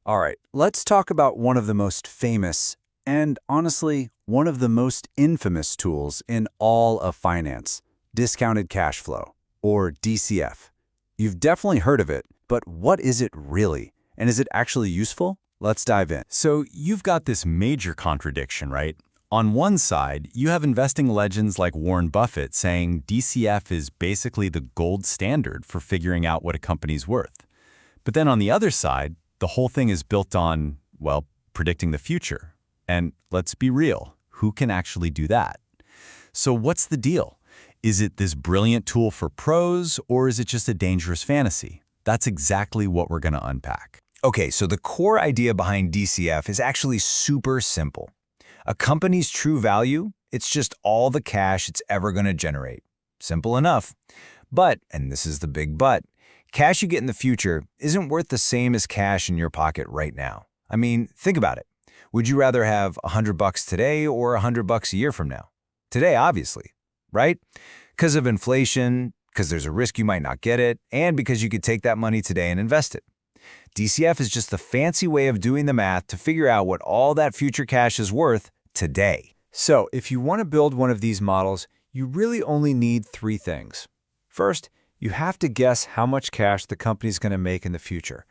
All right, let's talk about one of the most famous and, honestly, one of the most infamous tools in all of finance, discounted cash flow, or DCF. You've definitely heard of it, but what is it really? And is it actually useful? Let's dive in. So you've got this major contradiction, right? On one side, you have investing legends like Warren Buffett saying DCF is basically the gold standard for figuring out what a company's worth. But then on the other side, the whole thing is built on, well, predicting the future. And let's be real, who can actually do that? So what's the deal? Is it this brilliant tool for pros, or is it just a dangerous fantasy? That's exactly what we're going to unpack. Okay, so the core idea behind DCF is actually super simple. A company's true value, it's just all the cash it's ever going to generate. Simple enough. But, and this is the big but, cash you get in the future isn't worth the same as cash in your pocket right now. I mean, think about it. Would you rather have $100 today or $100 a year from now? Today, obviously, right? Because of inflation, because there's a risk you might not get it, and because you could take that money today and invest it. DCF is just the fancy way of doing the math to figure out what all that future cash is worth today. So, if you want to build one of these models, you really only need three things. First, you have to guess how much cash the company's going to make in the future.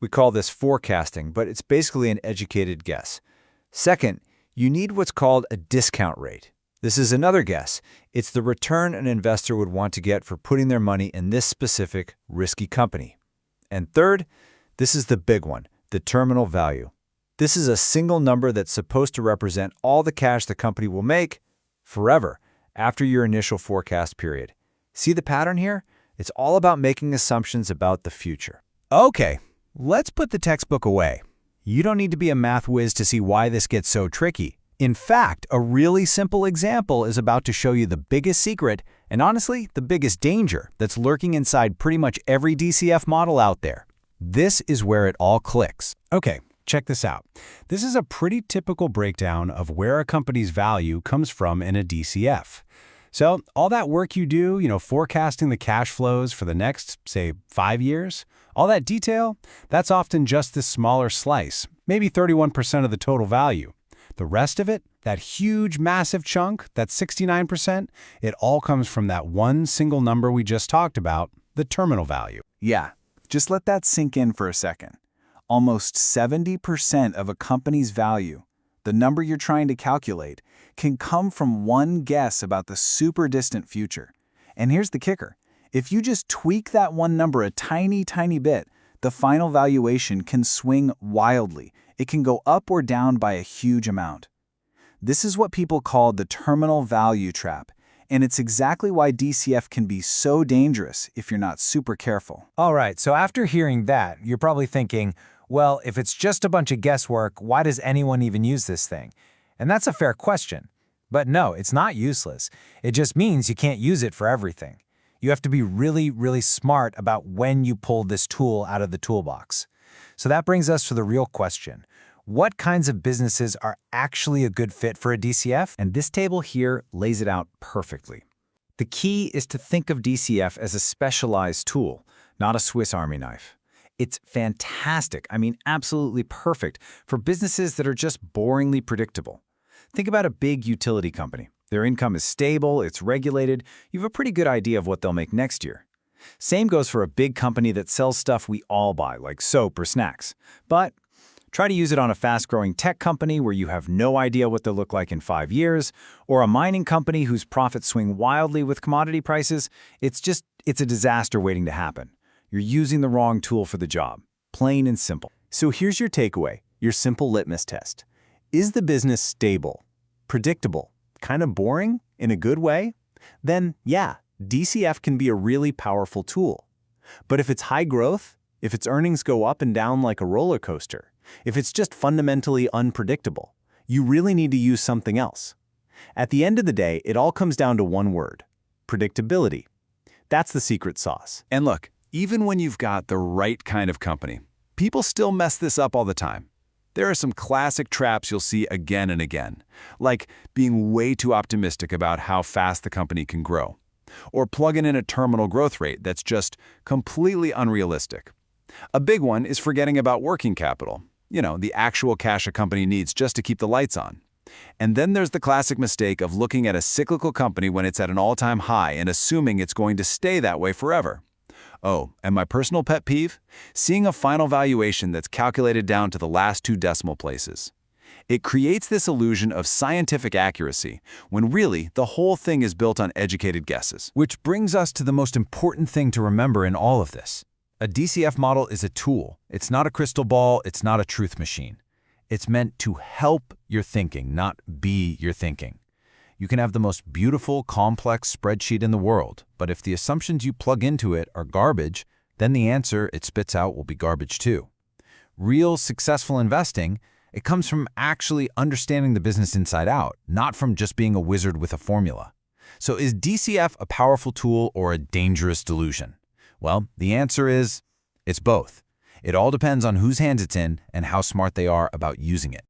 We call this forecasting, but it's basically an educated guess. Second, you need what's called a discount rate. This is another guess. It's the return an investor would want to get for putting their money in this specific risky company. And third, this is the big one, the terminal value. This is a single number that's supposed to represent all the cash the company will make forever after your initial forecast period. See the pattern here? It's all about making assumptions about the future. Okay, let's put the textbook away. You don't need to be a math whiz to see why this gets so tricky. In fact, a really simple example is about to show you the biggest secret, and honestly, the biggest danger that's lurking inside pretty much every DCF model out there. This is where it all clicks. Okay, check this out. This is a pretty typical breakdown of where a company's value comes from in a DCF. So all that work you do, forecasting the cash flows for the next, say, 5 years, all that detail, that's often just this smaller slice, maybe 31% of the total value. The rest of it, that huge, massive chunk, that 69%, it all comes from that one single number we just talked about, the terminal value. Yeah, just let that sink in for a second. Almost 70% of a company's value, the number you're trying to calculate, can come from one guess about the super distant future. And here's the kicker. If you just tweak that one number a tiny, tiny bit, the final valuation can swing wildly. It can go up or down by a huge amount. This is what people call the terminal value trap, and it's exactly why DCF can be so dangerous if you're not super careful. All right, so after hearing that, you're probably thinking, well, if it's just a bunch of guesswork, why does anyone even use this thing? And that's a fair question. But no, it's not useless. It just means you can't use it for everything. You have to be really, really smart about when you pull this tool out of the toolbox. So that brings us to the real question. What kinds of businesses are actually a good fit for a DCF? And this table here lays it out perfectly. The key is to think of DCF as a specialized tool, not a Swiss Army knife. It's fantastic, absolutely perfect, for businesses that are just boringly predictable. Think about a big utility company. Their income is stable, it's regulated, you have a pretty good idea of what they'll make next year. Same goes for a big company that sells stuff we all buy, like soap or snacks. But try to use it on a fast-growing tech company where you have no idea what they'll look like in 5 years, or a mining company whose profits swing wildly with commodity prices. It's a disaster waiting to happen. You're using the wrong tool for the job, plain and simple. So here's your takeaway, your simple litmus test. Is the business stable, predictable, kind of boring in a good way? Then, yeah, DCF can be a really powerful tool. But if it's high growth, if its earnings go up and down like a roller coaster, if it's just fundamentally unpredictable, you really need to use something else. At the end of the day, it all comes down to one word: predictability. That's the secret sauce. And look, even when you've got the right kind of company, people still mess this up all the time. There are some classic traps you'll see again and again, like being way too optimistic about how fast the company can grow, or plugging in a terminal growth rate that's just completely unrealistic. A big one is forgetting about working capital. the actual cash a company needs just to keep the lights on. And then there's the classic mistake of looking at a cyclical company when it's at an all-time high and assuming it's going to stay that way forever. Oh, and my personal pet peeve? Seeing a final valuation that's calculated down to the last 2 decimal places. It creates this illusion of scientific accuracy, when really the whole thing is built on educated guesses. Which brings us to the most important thing to remember in all of this. A DCF model is a tool. It's not a crystal ball, it's not a truth machine. It's meant to help your thinking, not be your thinking. You can have the most beautiful, complex spreadsheet in the world, but if the assumptions you plug into it are garbage, then the answer it spits out will be garbage too. Real successful investing, it comes from actually understanding the business inside out, not from just being a wizard with a formula. So is DCF a powerful tool or a dangerous delusion? Well, the answer is, it's both. It all depends on whose hands it's in and how smart they are about using it.